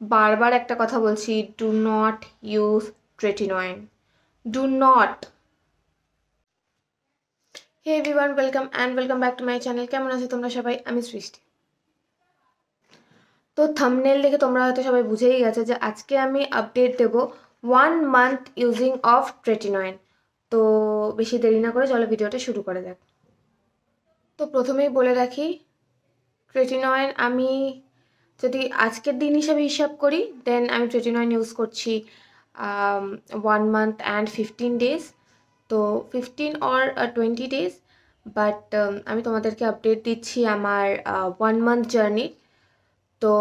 বারবার একটা কথা বলছি, do not use tretinoin, do not. Hey everyone, welcome back to my channel. কেমন আছো তোমরা সবাই? আমি সৃষ্টি। তো থাম্বনেল দেখে তোমরা হয়তো সবাই বুঝেই গেছে যে আজকে আমি আপডেট দেব 1 মান্থ ইউজিং অফ ট্রেটিনয়েন। তো বেশি দেরি না করে চলো ভিডিওটা শুরু করে যাক। তো প্রথমেই বলে রাখি, ট্রেটিনয়েন আমি যদি আজকের দিন হিসাবে হিসাব করি, দেন আমি ট্রেটিনয়েন ইউজ করছি 1 মান্থ অ্যান্ড 15 ডেজ। তো 15 or 20 days, বাট আমি তোমাদেরকে আপডেট দিচ্ছি আমার 1 মান্থ জার্নি। তো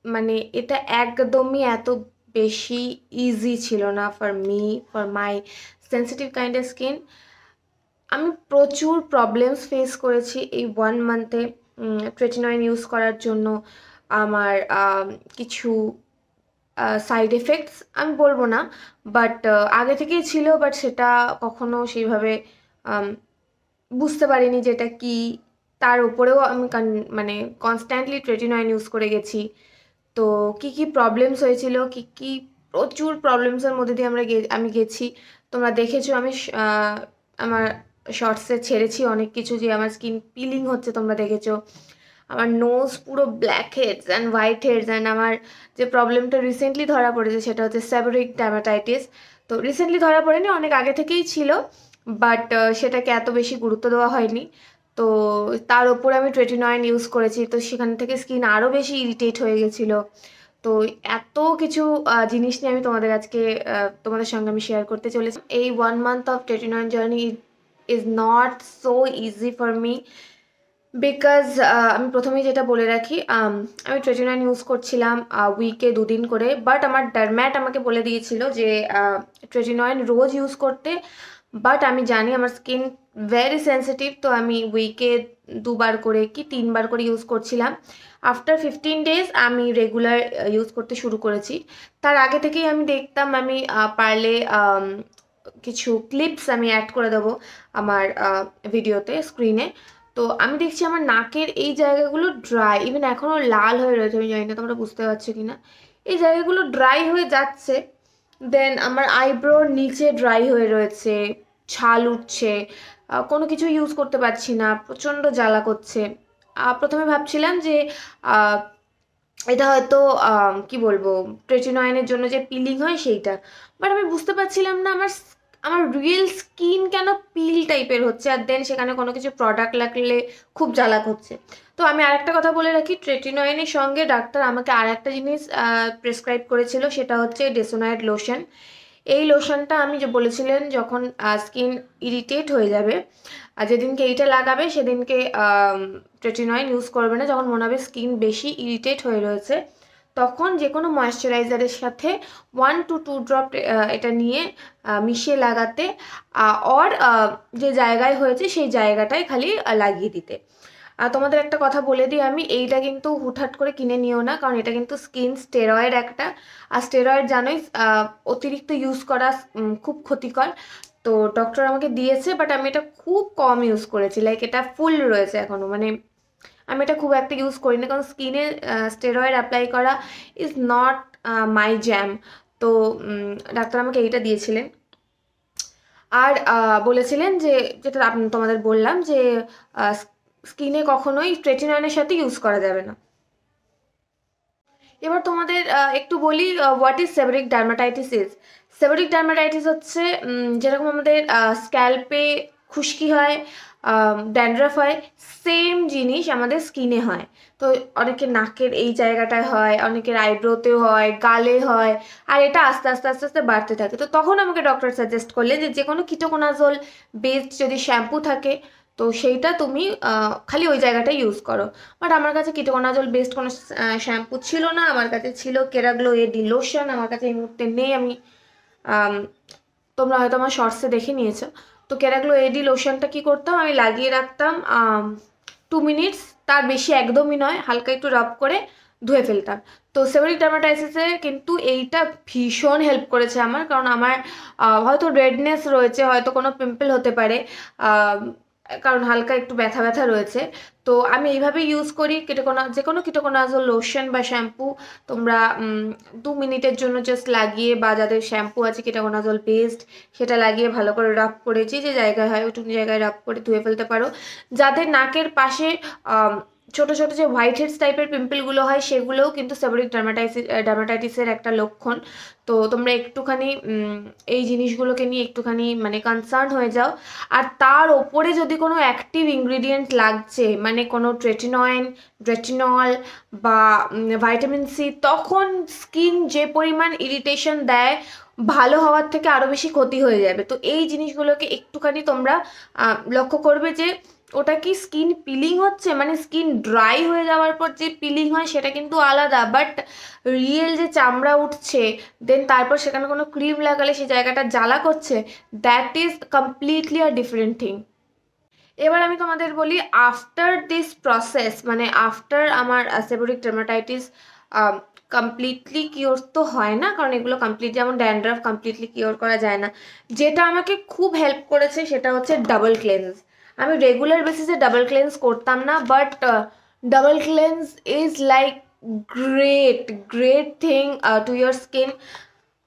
মানে এটা একদমই এত বেশি ইজি ছিল না for me, for my sensitive kind of skin. আমি প্রচুর প্রবলেমস ফেস করেছি এই 1 মান্থে ট্রেটিনয়েন ইউজ করার জন্য। আমার কিছু সাইড এফেক্টস আমি বলবো না, বাট আগে থেকেই ছিল, বাট সেটা কখনো সেইভাবে বুঝতে পারিনি যে এটা কী। তার উপরেও আমি মানে কনস্ট্যান্টলি ট্রেটিনয়েন ইউজ করে গেছি। তো কি কি প্রবলেমস হয়েছিল, কি প্রচুর প্রবলেমসের মধ্যে দিয়ে আমি গেছি। তোমরা দেখেছো, আমি আমার শর্টসে ছেড়েছি অনেক কিছু, যে আমার স্কিন পিলিং হচ্ছে তোমরা দেখেছো। আমার নোজ পুরো black heads and white heads, and আমার যে প্রবলেমটা রিসেন্টলি ধরা পড়েছে সেটা হচ্ছে সেবোরিক ডার্মাটাইটিস। তো রিসেন্টলি ধরা পড়েনি, অনেক আগে থেকেই ছিল, বাট সেটাকে এত বেশি গুরুত্ব দেওয়া হয়নি। তো তার ওপরে আমি ট্রেটিনয়েন ইউজ করেছি, তো সেখান থেকে স্কিন আরও বেশি ইরিটেট হয়ে গেছিলো। তো এত কিছু জিনিস নিয়ে আমি তোমাদের সঙ্গে আমি শেয়ার করতে চলেছি। এই 1 month of tretinoin journey is not so easy for me, because আমি প্রথমেই যেটা বলে রাখি, আমি ট্রেটিনয়েন ইউজ করছিলাম উইকে 2 দিন করে, বাট আমার ডার্ম্যাট আমাকে বলে দিয়েছিল যে ট্রেটিনয়েন রোজ ইউজ করতে। বাট আমি জানি আমার স্কিন ভেরি সেন্সিটিভ, তো আমি উইকে 2বার করে কি 3বার করে ইউজ করছিলাম। আফটার 15 ডেজ আমি রেগুলার ইউজ করতে শুরু করেছি। তার আগে থেকেই আমি দেখতাম, আমি পারলে কিছু ক্লিপস আমি অ্যাড করে দেবো আমার ভিডিওতে, স্ক্রিনে। তো আমি দেখছি আমার নাকের এই জায়গাগুলো ড্রাই, ইভেন এখনও লাল হয়ে রয়েছে, আমি জানি না তোমরা বুঝতে পারছো কি না। এই জায়গাগুলো ড্রাই হয়ে যাচ্ছে। দেন আমার আইব্রোর নিচে ড্রাই হয়ে রয়েছে, ছাল উঠছে, কোনো কিছু ইউজ করতে পারছি না, প্রচণ্ড জ্বালা করছে। প্রথমে ভাবছিলাম যে এটা হয়তো কি বলবো, ট্রেটিনয়েনের জন্য যে পিলিং হয় সেইটা। বাট আমি বুঝতে পারছিলাম না আমার আমার রিয়েল স্কিন কেন পিল টাইপের হচ্ছে, আর দেন সেখানে কোনো কিছু প্রোডাক্ট লাগলে খুব জ্বালা করছে। তো আমি আরেকটা কথা বলে রাখি, ট্রেটিনয়েনের সঙ্গে ডাক্তার আমাকে আর একটা জিনিস প্রেসক্রাইব করেছিল, সেটা হচ্ছে ডেসোনায়েড লোশন। এই লোশনটা আমি যে বলেছিলেন যখন স্কিন ইরিটেট হয়ে যাবে, আর যেদিনকে এইটা লাগাবে সেদিনকে ট্রেটিনয়েন ইউজ করবে না। যখন মনে হবে স্কিন বেশি ইরিটেট হয়ে রয়েছে, তখন যে কোনো ময়েশ্চারাইজারের সাথে 1 to 2 ড্রপ এটা নিয়ে মিশিয়ে লাগাতে, আর যে জায়গায় হয়েছে সেই জায়গাটায় খালি লাগিয়ে দিতে। তোমাদের একটা কথা বলে দিই, আমি এইটা কিন্তু হুটহাট করে কিনে নিও না, কারণ এটা কিন্তু স্কিন স্টেরয়েড একটা। আর স্টেরয়েড জানোই অতিরিক্ত ইউজ করা খুব ক্ষতিকর। তো ডক্টর আমাকে দিয়েছে, বাট আমি এটা খুব কম ইউজ করেছি, লাইক এটা ফুল রয়েছে এখনও, মানে আমি এটা খুব একটা ইউজ করি না, কারণ স্কিনে স্টেরয়েড অ্যাপ্লাই করা ইজ নট মাই জ্যাম। তো ডাক্তার আমাকে এইটা দিয়েছিলেন, আর বলেছিলেন যে যেটা তোমাদের বললাম, যে স্কিনে কখনোই ট্রেটিনয়েনের সাথে ইউজ করা যাবে না। এবার তোমাদের একটু বলি, what is seborrhoeic dermatitis is. Seborrhoeic dermatitis হচ্ছে যেরকম আমাদের স্ক্যাল্পে খুশকি হয়, ড্যান্ড্রাফ হয়, সেম জিনিস আমাদের স্কিনে হয়। তো অনেকের নাকের এই জায়গাটায় হয়, অনেকের আইব্রোতেও হয়, গালে হয়, আর এটা আস্তে আস্তে আস্তে আস্তে বাড়তে থাকে। তো তখন আমাকে ডক্টর সাজেস্ট করলেন যে কোনো কিটোকোনাজোল বেসড যদি শ্যাম্পু থাকে, তো সেইটা তুমি খালি ওই জায়গাটায় ইউজ করো। বাট আমার কাছে কিটোকোনাজল বেসড কোনো শ্যাম্পু ছিল না, আমার কাছে ছিল কেরাগ্লো এডি লোশন, আমার কাছে এই মুহূর্তে নেই। আমি তোমরা হয়তো আমার শর্টসে দেখে নিয়েছো। তো কেরাগ্লো এডি লোশনটা কী করতাম, আমি লাগিয়ে রাখতাম 2 মিনিটস, তার বেশি একদমই নয়, হালকা একটু রাব করে ধুয়ে ফেলতাম। তো সেবোরিক ডার্মাটাইটিসে কিন্তু এইটা ভীষণ হেল্প করেছে আমার, কারণ আমার হয়তো রেডনেস রয়েছে, হয়তো কোনো পিম্পল হতে পারে, কারণ হালকা একটু ব্যথা ব্যথা রয়েছে। তো আমি এইভাবে ইউজ করি যে কোনো কিটোকোনাজল লোশন বা শ্যাম্পু তোমরা 2 মিনিটের জন্য জাস্ট লাগিয়ে, বা যাদের শ্যাম্পু আছে কিটোকোনাজল বেসড সেটা লাগিয়ে ভালো করে রাব করে যে জায়গায় হয় ওইটুকু জায়গায় রাব করে ধুয়ে ফেলতে পারো। যাদের নাকের পাশে ছোট ছোট যে হোয়াইট হেডস টাইপের পিম্পলগুলো হয় সেগুলোও কিন্তু সেবোরিক ডার্মাটাইটিসের একটা লক্ষণ। তো তোমরা একটুখানি এই জিনিসগুলোকে নিয়ে একটুখানি মানে কনসার্ন হয়ে যাও। আর তার ওপরে যদি কোনো অ্যাক্টিভ ইনগ্রিডিয়েন্ট লাগছে, মানে কোনো রেটিনল বা ভাইটামিন সি, তখন স্কিন যে পরিমাণ ইরিটেশন দেয় ভালো হওয়ার থেকে আরও বেশি ক্ষতি হয়ে যাবে। তো এই জিনিসগুলোকে একটুখানি তোমরা লক্ষ্য করবে যে ওটা কি স্কিন পিলিং হচ্ছে, মানে স্কিন ড্রাই হয়ে যাওয়ার পর যে পিলিং হয় সেটা কিন্তু আলাদা, বাট রিয়েল যে চামড়া উঠছে দেন তারপর সেখানে কোনো ক্রিম লাগালে সেই জায়গাটা জ্বালা করছে, that is completely a different thing. এবার আমি তোমাদের বলি আফটার দিস প্রসেস, মানে আফটার আমার সেবোরিক ডার্মাটাইটিস কমপ্লিটলি কিওর তো হয় না, কারণ এগুলো কমপ্লিট, যেমন ড্যান্ড্রাফ কমপ্লিটলি কিওর করা যায় না। যেটা আমাকে খুব হেল্প করেছে সেটা হচ্ছে ডাবল ক্লেন্স। আমি রেগুলার বেসিসে ডাবল ক্লেন্স করতাম না, but double cleanse is like great thing to your skin.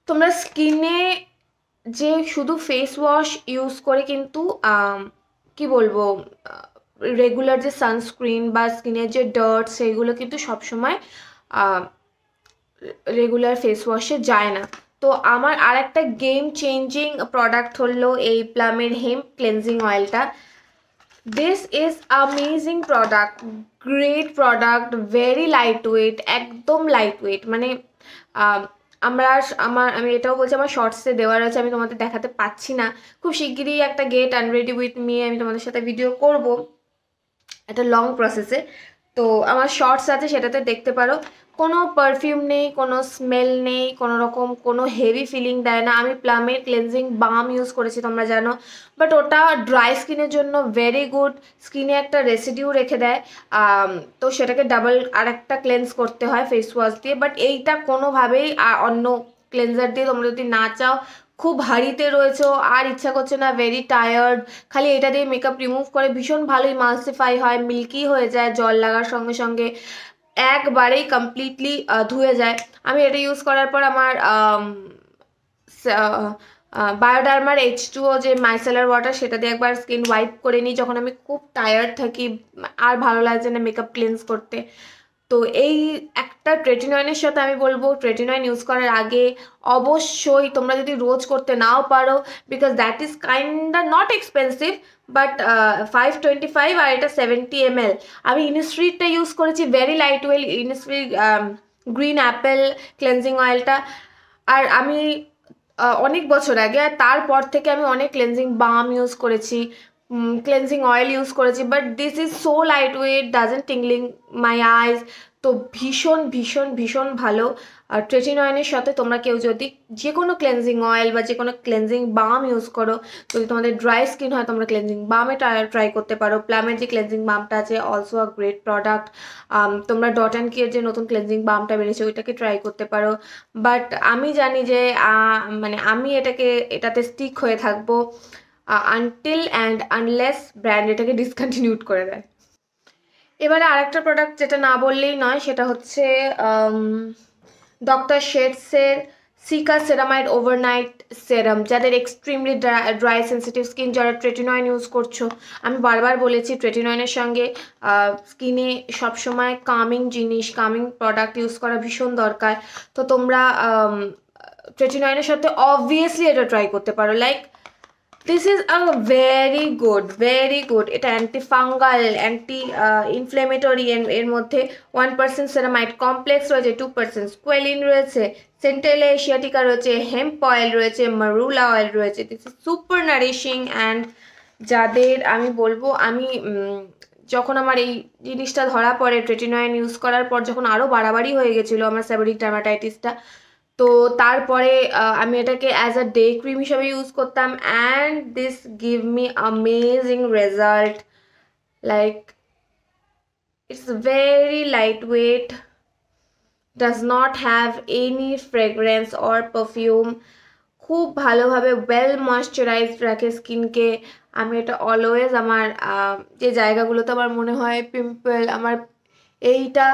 তোমরা স্কিনে যে শুধু ফেস ওয়াশ ইউজ করে কিন্তু কি বলবো, রেগুলার যে সানস্ক্রিন বা স্কিনের যে ডার্ট সেইগুলো কিন্তু সবসময় রেগুলার ফেস ওয়াশে যায় না। তো আমার আর একটা গেম চেঞ্জিং প্রোডাক্ট হলো এই প্লামের হেম্প ক্লেনজিং অয়েলটা। This is amazing product, great product, very light weight, একদম লাইট ওয়েট। মানে আমি এটাও বলছি, আমার শর্টসে দেওয়া রয়েছে, আমি তোমাদের দেখাতে পাচ্ছি না। খুব শিগগিরই একটা গেট আনরেডি উইথ মি আমি তোমাদের সাথে ভিডিও করব, একটা লং প্রসেসে। তো আমার শর্টস আছে, সেটাতে দেখতে পারো। কোনো পারফিউম নেই, কোনো স্মেল নেই, কোনো রকম কোনো হেভি ফিলিং দেয় না। আমি প্লামের ক্লেনজিং বাম ইউজ করেছি তোমরা জানো, বাট ওটা ড্রাই স্কিনের জন্য ভেরি গুড, স্কিনে একটা রেসিডিউ রেখে দেয়। তো সেটাকে ডাবল আর একটা ক্লেন্স করতে হয় ফেস ওয়াশ দিয়ে, বাট এইটা কোনোভাবেই অন্য ক্লেন্সার দিয়ে তোমরা যদি না চাও, খুব হারিতে রয়েছে আর ইচ্ছা করছে না, ভেরি টায়ার্ড, খালি এটা দিয়ে মেকআপ রিমুভ করে ভীষণ ভালো ইমালসিফাই হয়, মিল্কি হয়ে যায় জল লাগার সঙ্গে সঙ্গে, একবারেই কমপ্লিটলি ধুয়ে যায়। আমি এটা ইউজ করার পর আমার বায়োডার্মার H2O যে মাইসেলার ওয়াটার, সেটা দিয়ে একবার স্কিন ওয়াইপ করে নিই যখন আমি খুব টায়ার্ড থাকি আর ভালো লাগছে না মেকআপ ক্লিনস করতে। তো এই একটা ট্রেটিনয়েনের সাথে আমি বলবো ট্রেটিনয়েন ইউজ করার আগে অবশ্যই তোমরা যদি রোজ করতে নাও পারো, because that is kinda not expensive, but 525 আর এটা 70 ml। আমি ইনিসফ্রিটা ইউজ করেছি, very light oil, Innisfree green apple cleansing অয়েলটা। আর আমি অনেক বছর আগে, আর তারপর থেকে আমি অনেক ক্লেনজিং বাম ইউজ করেছি, ক্লেনজিং অয়েল ইউজ করেছি, but this is so light weight, doesn't tingling my eyes. তো ভীষণ ভীষণ ভীষণ ভালো। আর ট্রেটিনয়েনের সাথে তোমরা কেউ যদি যে কোনো ক্লেনজিং অয়েল বা যে কোনো ক্লেনজিং বাম ইউজ করো, যদি তোমাদের ড্রাই স্কিন হয় তোমরা ক্লেনজিং বামে ট্রাই করতে পারো। প্লামের যে ক্লেনজিং বামটা আছে অলসো আ গ্রেট প্রোডাক্ট। তোমরা ডট অ্যান্ড কিয়ের যে নতুন ক্লেনজিং বামটা বেরিয়েছে ওইটাকে ট্রাই করতে পারো। বাট আমি জানি যে মানে আমি এটাতে স্টিক হয়ে থাকবো আনটিল অ্যান্ড আনলেস ব্র্যান্ড এটাকে ডিসকন্টিনিউড করে দেয়। এবারে আরেকটা প্রোডাক্ট যেটা না বললেই নয়, সেটা হচ্ছে ডক্টর শেডসের সিকা সেরামাইড ওভারনাইট সেরাম। যাদের এক্সট্রিমলি ড্রাই সেন্সিটিভ স্কিন, যারা ট্রেটিনয়েন ইউজ করছো, আমি বারবার বলেছি ট্রেটিনয়েনের সঙ্গে স্কিনে সবসময় কামিং কামিং প্রোডাক্ট ইউজ করা ভীষণ দরকার। তো তোমরা ট্রেটিনয়েনের সাথে অবভিয়াসলি এটা ট্রাই করতে পারো। Like this is a very good, এটা অ্যান্টিফাঙ্গাল, অ্যান্টি ইনফ্লেমেটরি, এর মধ্যে 1% সেরামাইড কমপ্লেক্স রয়েছে, 2% স্কোয়েলিন রয়েছে, সেন্টেলা এশিয়াটিকা রয়েছে, হেম্প অয়েল রয়েছে, মারুলা অয়েল রয়েছে। This is super nourishing. And যাদের আমি বলবো, আমি যখন আমার এই জিনিসটা ধরা পড়ে ট্রেটিনয়েন ইউজ করার পর, যখন আরও বাড়াবাড়ি হয়ে গেছিলো আমার সেবোরিক ডার্মাটাইটিসটা, তো তারপরে আমি এটাকে অ্যাজ আ ডে ক্রিম হিসাবে ইউজ করতাম, and this give me amazing result. Like it's very light weight, does not have any fragrance or perfume, খুব ভালোভাবে ওয়েল ময়শ্চারাইজড রাখে স্কিনকে। আমি এটা অলওয়েজ আমার যে জায়গাগুলোতে আমার মনে হয় পিম্পল, আমার এইটা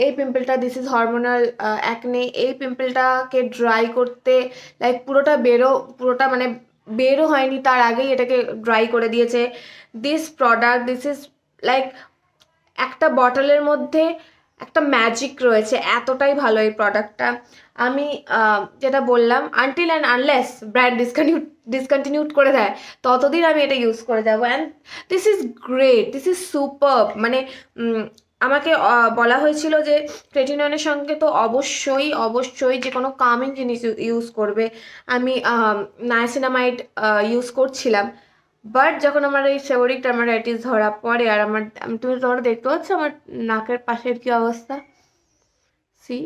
এই পিম্পলটা, দিস ইজ হরমোনাল অ্যাকনে, এই পিম্পলটাকে ড্রাই করতে লাইক পুরোটা মানে বেরও হয়নি তার আগেই এটাকে ড্রাই করে দিয়েছে this product. This is like একটা বটলের মধ্যে একটা ম্যাজিক রয়েছে, এতটাই ভালো এই প্রোডাক্টটা। আমি যেটা বললাম, until and unless brand discontinued করে দেয় ততদিন আমি এটা ইউজ করে যাবো। And this is great, this is super. মানে আমাকে বলা হয়েছিল যে ট্রেটিনয়েনের সঙ্গে তো অবশ্যই যে কোনো কামিং জিনিস ইউজ করবে। আমি নায়াসিনামাইড ইউজ করছিলাম, বাট যখন আমার এই সেবোরিক ডার্মাটাইটিস ধরা পড়ে, আর তোমরা দেখতে পাচ্ছ আমার নাকের পাশের কি অবস্থা, সি।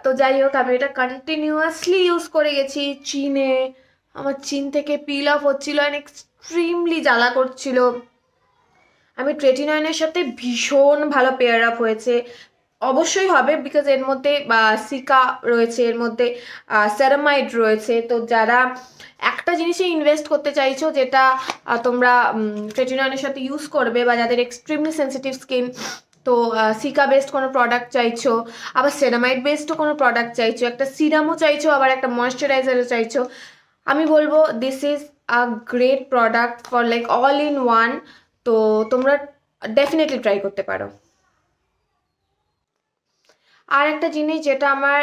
তো যাই হোক, আমি এটা কন্টিনিউয়াসলি ইউজ করে গেছি। আমার চিন থেকে পিল অফ হচ্ছিল, অ্যান্ড এক্সট্রিমলি জ্বালা করছিল। আমি ট্রেটিনয়েনের সাথে ভীষণ ভালো পেয়ার আপ হয়েছে, অবশ্যই হবে, বিকজ এর মধ্যে সিকা রয়েছে, এর মধ্যে সেরামাইড রয়েছে। তো যারা একটা জিনিসে ইনভেস্ট করতে চাইছো যেটা তোমরা ট্রেটিনয়েনের সাথে ইউজ করবে, বা যাদের এক্সট্রিমলি সেন্সিটিভ স্কিন, তো সিকা বেসড কোনো প্রোডাক্ট চাইছো, আবার সেরামাইড বেসডও কোনো প্রোডাক্ট চাইছো, একটা সিরামও চাইছো, আবার একটা ময়শ্চারাইজারও চাইছো, আমি বলবো this is a great product for like all in one. তো তোমরা ডেফিনেটলি ট্রাই করতে পারো। আর একটা জিনিস যেটা আমার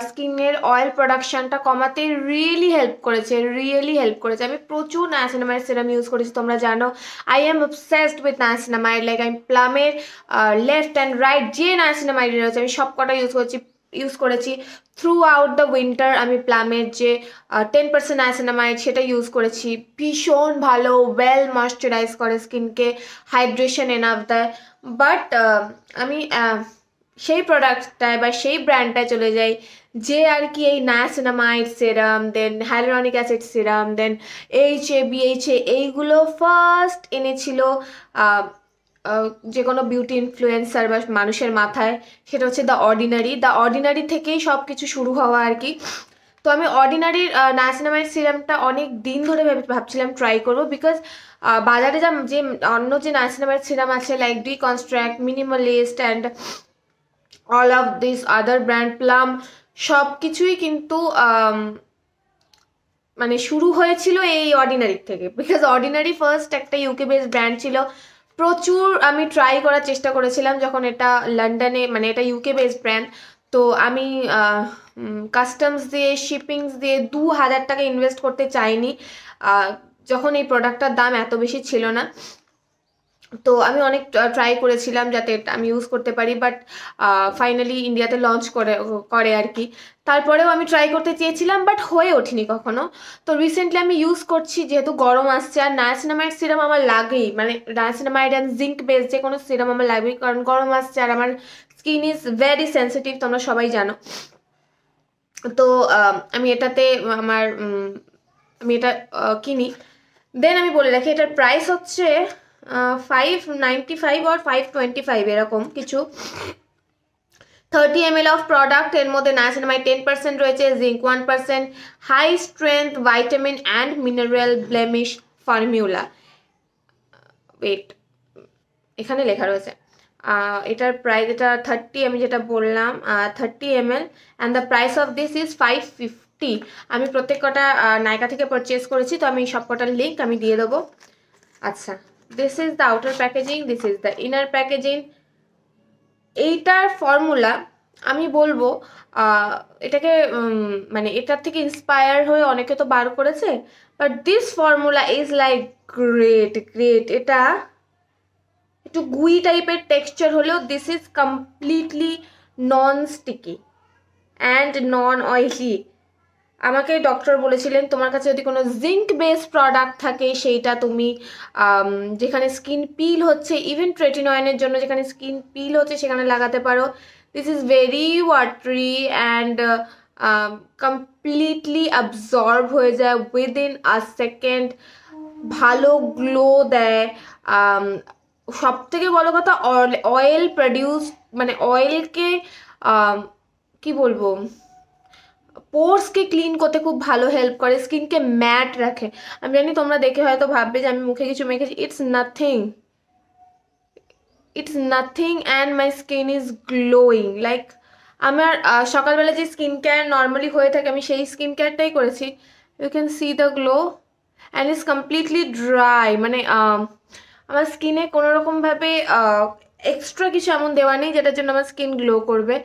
স্কিনের অয়েল প্রোডাকশনটা কমাতে রিয়েলি হেল্প করেছে, আমি প্রচুর নায়াসিনামাইড সিরাম ইউজ করেছি। তোমরা জানো I am obsessed with niacinamide, like আমি প্লামের লেফট অ্যান্ড রাইট যে নায়াসিনামাইড রয়েছে আমি সব কটা ইউজ করেছি থ্রু আউট দ্য উইন্টার। আমি প্লামের যে 10% নায়াসিনামাইড সেটা ইউজ করেছি, ভীষণ ভালো, ওয়েল ময়শ্চারাইজ করে স্কিনকে, হাইড্রেশন এনাফ দেয়। বাট আমি সেই প্রোডাক্টটায় বা সেই ব্র্যান্ডটায় চলে যাই যে আর কি এই নায়াসিনামাইড সিরাম, দেন হাইলুরনিক অ্যাসিড সিরাম, দেন BHA এইগুলো ফার্স্ট এনেছিল যে কোনো বিউটি ইনফ্লুয়েন্সার বা মানুষের মাথায়, সেটা হচ্ছে দ্য অর্ডিনারি থেকেই সব কিছু শুরু হওয়া আর কি। তো আমি অর্ডিনারির নায়াসিনামাইড সিরামটা অনেক দিন ধরে ভাবছিলাম ট্রাই করবো, বিকজ বাজারে যে অন্য যে নায়াসিনামাইড সিরাম আছে like deconstruct, minimalist and all of this other brand, plum, সব কিছুই কিন্তু মানে শুরু হয়েছিল এই অর্ডিনারি থেকে, বিকজ অর্ডিনারি ফার্স্ট একটা ইউকে বেসড ব্র্যান্ড ছিল। প্রচুর আমি ট্রাই করার চেষ্টা করেছিলাম যখন এটা লন্ডনে, মানে এটা ইউকে বেসড ব্র্যান্ড। তো আমি কাস্টমস দিয়ে, শিপিংস দিয়ে 2000 টাকা ইনভেস্ট করতে চাইনি যখন এই প্রোডাক্টটার দাম এত বেশি ছিল না। তো আমি অনেক ট্রাই করেছিলাম যাতে আমি ইউজ করতে পারি, বাট ফাইনালি ইন্ডিয়াতে লঞ্চ করে আর কি। তারপরেও আমি ট্রাই করতে চেয়েছিলাম, বাট হয়ে ওঠেনি কখনো। তো রিসেন্টলি আমি ইউজ করছি, যেহেতু গরম আসছে, আর নায়াসিনামাইড সিরাম আমার লাগেই, মানে নায়াসিনামাইড অ্যান্ড জিঙ্ক বেস যে কোনো সিরাম আমার লাগবেই, কারণ গরম আসছে আর আমার স্কিন ইজ ভেরি সেন্সিটিভ, তোমরা সবাই জানো। তো আমি এটা কিনি। দেন আমি বলে রাখি এটার প্রাইস হচ্ছে 595 or 525 এরকম কিছু। 30 ml অফ প্রোডাক্ট, এর মধ্যে নায়াসিনামাইড 10% রয়েছে, zinc 1%, high strength vitamin and mineral blemish formula. Wait, এখানে লেখা রয়েছে এটার প্রাইস, এটা 30, আমি যেটা বললাম 30 ml, and the price of this is 550। আমি প্রত্যেক কটা নাইকা থেকে পারচেস করেছি, তো আমি সব কটার লিঙ্ক আমি দিয়ে দেবো। আচ্ছা, this is the outer packaging, this is the inner packaging. এইটার ফর্মুলা আমি বলবো এটাকে মানে এটার থেকে ইন্সপায়ার হয়ে অনেকে তো বার করেছে, but this formula is like great. এটা একটু গুই টাইপের টেক্সচার হলেও this is completely non sticky and non oily. আমাকে ডক্টর বলেছিলেন তোমার কাছে যদি কোনো জিঙ্ক বেস প্রোডাক্ট থাকে সেইটা তুমি যেখানে স্কিন পিল হচ্ছে, ইভেন ট্রেটিনয়েনের জন্য যেখানে স্কিন পিল হচ্ছে সেখানে লাগাতে পারো। This is very watery and completely absorb হয়ে যায় উইদিন আ সেকেন্ড, ভালো গ্লো দেয়। সব থেকে বড় কথা অয়েল প্রডিউস, মানে অয়েলকে কি বলবো, পোর্সকে ক্লিন করতে খুব ভালো হেল্প করে, স্কিনকে ম্যাট রাখে। আমি জানি তোমরা দেখে হয়তো ভাববে যে আমি মুখে কিছু মেখেছি, it's nothing and my skin is glowing. Like আমার সকালবেলা যে স্কিন কেয়ার নর্মালি হয়ে থাকে আমি সেই স্কিন কেয়ারটাই করেছি। You can see the glow and it's completely dry. মানে আমার স্কিনে কোনো রকমভাবে এক্সট্রা কিছু এমন দেওয়া নেই যেটার জন্য আমার স্কিন গ্লো করবে।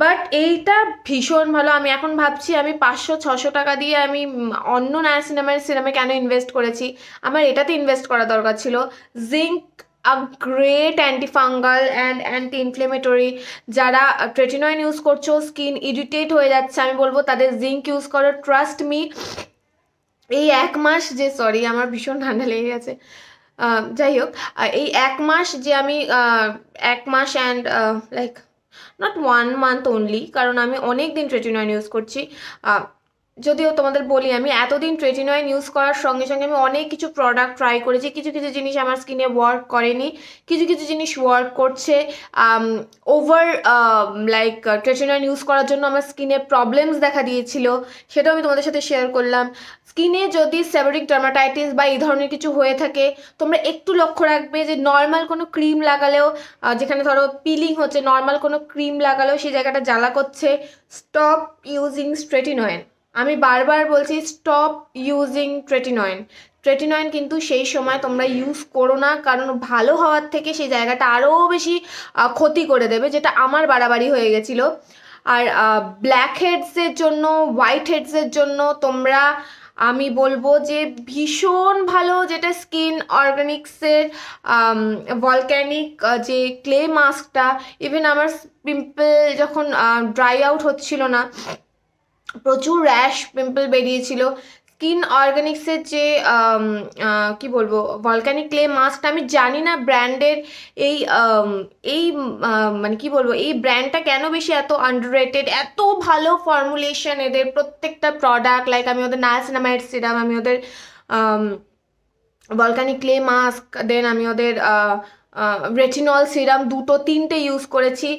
বাট এইটা ভীষণ ভালো। আমি এখন ভাবছি আমি 500-600 টাকা দিয়ে আমি অন্য নায়াসিনামাইড সিরামে কেন ইনভেস্ট করেছি, আমার এটাতে ইনভেস্ট করা দরকার ছিল। Zinc a great antifungal and anti inflammatory. যারা ট্রেটিনয়েন ইউজ করছো, স্কিন ইরিটেট হয়ে যাচ্ছে, আমি বলবো তাদের জিঙ্ক ইউজ করো। ট্রাস্ট মি, এই 1 মাস যে, সরি আমার ভীষণ ঠান্ডা লেগে গেছে, যাই হোক, এই 1 মাস যে আমি 1 মাস and like not 1 month only, কারণ আমি অনেক দিন ট্রেটিনয়েন ইউজ করছি। যদিও তোমাদের বলি আমি এতদিন ট্রেটিনয়েন ইউজ করার সঙ্গে সঙ্গে আমি অনেক কিছু প্রোডাক্ট ট্রাই করেছি। কিছু কিছু জিনিস আমার স্কিনে ওয়ার্ক করেনি, কিছু কিছু জিনিস ওয়ার্ক করছে। ওভার লাইক ট্রেটিনয়েন ইউজ করার জন্য আমার স্কিনে প্রবলেমস দেখা দিয়েছিল, সেটাও আমি তোমাদের সাথে শেয়ার করলাম। স্কিনে যদি সেবোরিক ডার্মাটাইটিস বা এই ধরনের কিছু হয়ে থাকে, তোমরা একটু লক্ষ্য রাখবে যে নর্মাল কোনো ক্রিম লাগালেও, যেখানে ধরো পিলিং হচ্ছে, নর্মাল কোনো ক্রিম লাগালেও সেই জায়গাটা জ্বালা করছে, স্টপ ইউজিং ট্রেটিনয়েন। আমি বারবার বলছি স্টপ ইউজিং ট্রেটিনয়েন। ট্রেটিনয়েন কিন্তু সেই সময় তোমরা ইউজ করো না, কারণ ভালো হওয়ার থেকে সেই জায়গাটা আরও বেশি ক্ষতি করে দেবে, যেটা আমার বাড়াবাড়ি হয়ে গেছিলো। আর ব্ল্যাক হেডসের জন্য, হোয়াইট হেডসের জন্য তোমরা, আমি বলবো যে ভীষণ ভালো যেটা স্কিন অর্গানিক্সের ভলক্যানিক যে ক্লে মাস্কটা। ইভেন আমার পিম্পল যখন ড্রাই আউট হচ্ছিল না, প্রচুর র্যাশ পিম্পল বেরিয়েছিল, স্কিন অর্গানিক্সের যে কি বলবো ভলক্যানিক ক্লে মাস্কটা, আমি জানি না ব্র্যান্ডের এই এই মানে কি বলবো, এই ব্র্যান্ডটা কেন বেশি এত আন্ডাররেটেড, এত ভালো ফর্মুলেশন এদের প্রত্যেকটা প্রোডাক্ট। লাইক আমি ওদের নায়াসিনামাইড সিরাম, আমি ওদের ভলক্যানিক ক্লে মাস্ক, দেন আমি ওদের রেটিনল সিরাম 2-3টে ইউজ করেছি।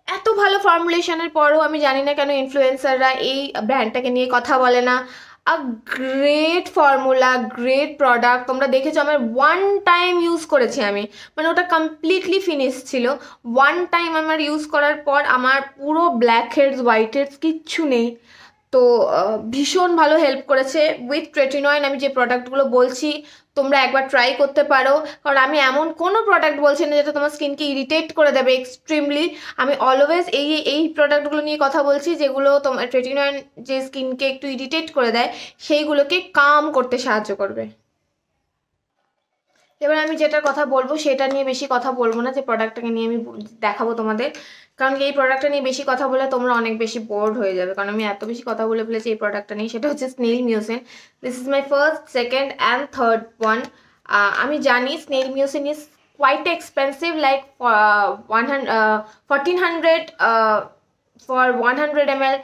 এত ভালো ফর্মুলেশনের পরও আমি জানি না কেন ইনফ্লুয়েন্সাররা এই ব্র্যান্ডটাকে নিয়ে কথা বলে না। A great formula, great product. তোমরা দেখেছো আমার 1 টাইম ইউজ করেছি আমি, মানে ওটা কমপ্লিটলি ফিনিশ ছিল। 1 টাইম আমার ইউজ করার পর আমার পুরো ব্ল্যাক হেডস, হোয়াইট হেডস কিচ্ছু নেই। তো ভীষণ ভালো হেল্প করেছে উইথ ট্রেটিনয়েন। আমি যে প্রোডাক্টগুলো বলছি তোমরা একবার ট্রাই করতে পারো, কারণ আমি এমন কোনো প্রোডাক্ট বলছি না যেটা তোমার স্কিনকে ইরিটেট করে দেবে এক্সট্রিমলি। আমি অলওয়েজ এই প্রোডাক্টগুলো নিয়ে কথা বলছি যেগুলো তোমার ট্রেটিনয়েন যে স্কিনকে একটু ইরিটেট করে দেয় সেইগুলোকে কাম করতে সাহায্য করবে। এবার আমি যেটার কথা বলবো সেটা নিয়ে বেশি কথা বলবো না, যে প্রোডাক্টটাকে নিয়ে আমি দেখাবো তোমাদের, কারণ এই প্রোডাক্টটা নিয়ে বেশি কথা বলে তোমরা অনেক বেশি বোর্ড হয়ে যাবে, কারণ আমি এত বেশি কথা বলে ফেলেছি এই প্রোডাক্টটা নিয়ে। সেটা হচ্ছে snail mucin. This is my first, second and third one. আমি জানি snail mucin is quite expensive, like 1400 for 100 ml,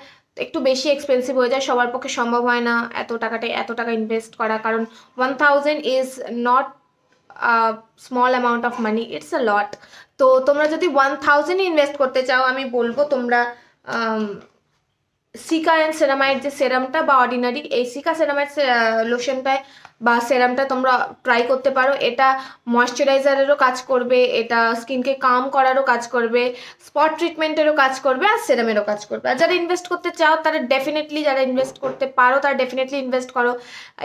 একটু বেশি এক্সপেন্সিভ হয়ে যায়, সবার পক্ষে সম্ভব হয় না এত টাকা ইনভেস্ট করা, কারণ 1000 is not small amount of money, it's a lot. তো তোমরা যদি 1000 ইনভেস্ট করতে চাও, আমি বলবো তোমরা সিকা অ্যান্ড সেরামাইড যে সেরামটা বা অর্ডিনারি, এই সিকা সেরামাইড লোশনটায় বা সেরামটা তোমরা ট্রাই করতে পারো। এটা ময়শ্চারাইজারেরও কাজ করবে, এটা স্কিনকে কাম করারও কাজ করবে, স্পট ট্রিটমেন্টেরও কাজ করবে, আর সেরামেরও কাজ করবে। আর যারা ইনভেস্ট করতে চাও তারা ডেফিনেটলি, যারা ইনভেস্ট করতে পারো তারা ডেফিনেটলি ইনভেস্ট করো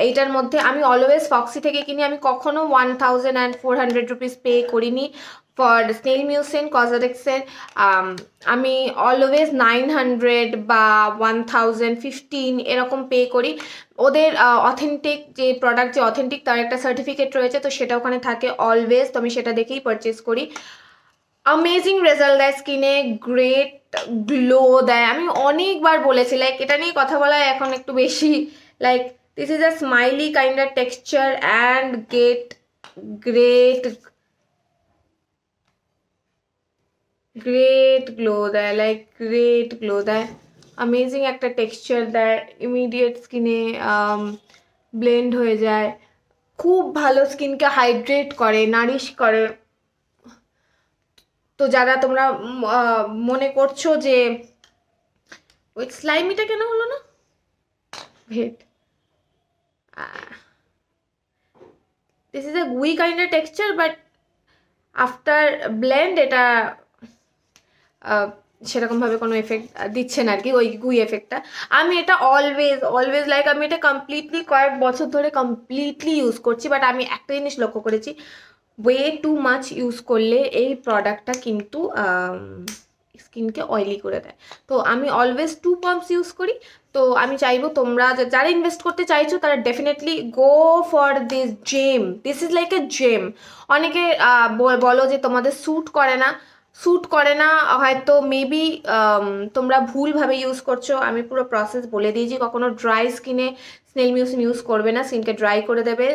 এইটার মধ্যে। আমি অলওয়েজ ফক্সি থেকে কিনি, আমি কখনো 1400 রুপিস পে করিনি ফর স্নেল মিউসিন কসমেটিক্সের। আমি অলওয়েজ 900 বা 1015 এরকম পে করি। ওদের অথেন্টিক যে প্রোডাক্ট, যে অথেন্টিক তার একটা সার্টিফিকেট রয়েছে, তো সেটা ওখানে থাকে অলওয়েজ, তো আমি সেটা দেখেই পারচেস করি। অ্যামেজিং রেজাল্ট দেয় স্কিনে, গ্রেট গ্লো দেয়। আমি অনেকবার বলেছি, লাইক এটা নিয়ে কথা বলা এখন একটু বেশি, like this is a smiley kind of texture and get great glow দেয়, লাইক গ্রেট গ্লো দেয়, অ্যামেজিং একটা টেক্সচার দেয়, ইমিডিয়েট স্কিনে ব্লেন্ড হয়ে যায়, খুব ভালো স্কিনকে হাইড্রেট করে, নারিশ করে। তো যারা তোমরা মনে করছো যে ওই স্লাইমিটা কেন হলো না? ভেট, দিস ইজ এ গুই kind of texture, but after blend এটা সেরকমভাবে কোনো এফেক্ট দিচ্ছে না আর কি, ওই গুই এফেক্টটা। আমি এটা অলওয়েজ অলওয়েজ লাইক আমি এটা কমপ্লিটলি কয়েক বছর ধরে কমপ্লিটলি ইউজ করছি, বাট আমি একটা জিনিস লক্ষ্য করেছি, ওয়ে টু মাচ ইউজ করলে এই প্রোডাক্টটা কিন্তু স্কিনকে অয়েলি করে দেয়। তো আমি অলওয়েজ 2 পাম্পস ইউজ করি। তো আমি চাইবো তোমরা যারা ইনভেস্ট করতে চাইছো তারা definitely go for this gem, this is like a gem. অনেকে বলো যে তোমাদের স্যুট করে না, হয়তো মেবি তোমরা ভুলভাবে ইউজ করছো। আমি পুরো প্রসেস বলে দিয়েছি, কখনো ড্রাই স্কিনে স্নেল মিউসিন ইউজ করবে না, স্কিনকে ড্রাই করে দেবে।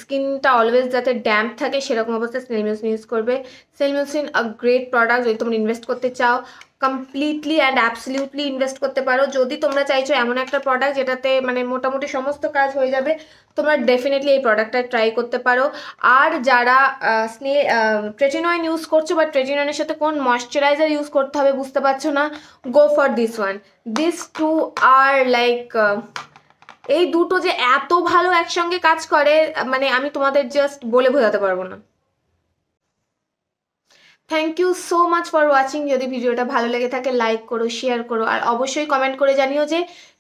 স্কিনটা অলওয়েজ যাতে ড্যাম্প থাকে সেরকম অবস্থায় স্নেল মিউসিন ইউজ করবে। Snail mucin a great product, যদি তোমরা ইনভেস্ট করতে চাও কমপ্লিটলি অ্যান্ড অ্যাবসলিউটলি ইনভেস্ট করতে পারো। যদি তোমরা চাইছো এমন একটা প্রোডাক্ট যেটাতে মানে মোটামুটি সমস্ত কাজ হয়ে যাবে, তোমরা ডেফিনেটলি এই প্রোডাক্টটা ট্রাই করতে পারো। আর যারা ট্রেটিনয়েন ইউজ করছো বা ট্রেটিনয়েনের সাথে কোন ময়শ্চারাইজার ইউজ করতে হবে বুঝতে পারছো না, go for this one. This two are like এই দুটো যে এত ভালো একসঙ্গে কাজ করে মানে আমি তোমাদের জাস্ট বলে বোঝাতে পারবো না। Thank you so much for watching. যদি ভিডিওটা ভালো লেগে থাকে লাইক করো, শেয়ার করো, আর অবশ্যই কমেন্ট করে জানিও যে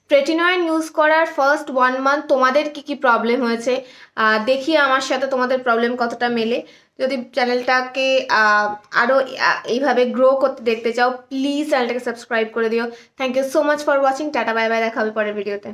ট্রেটিনয়েন ইউজ করার ফার্স্ট 1 মান্থ তোমাদের কি কি প্রবলেম হয়েছে। দেখি আমার সাথে তোমাদের প্রবলেম কতটা মেলে। যদি চ্যানেলটাকে আরও এইভাবে গ্রো করতে দেখতে চাও প্লিজ চ্যানেলটাকে সাবস্ক্রাইব করে দিও। Thank you so much for watching. Tata bye bye, দেখা হবে পরের ভিডিওতে।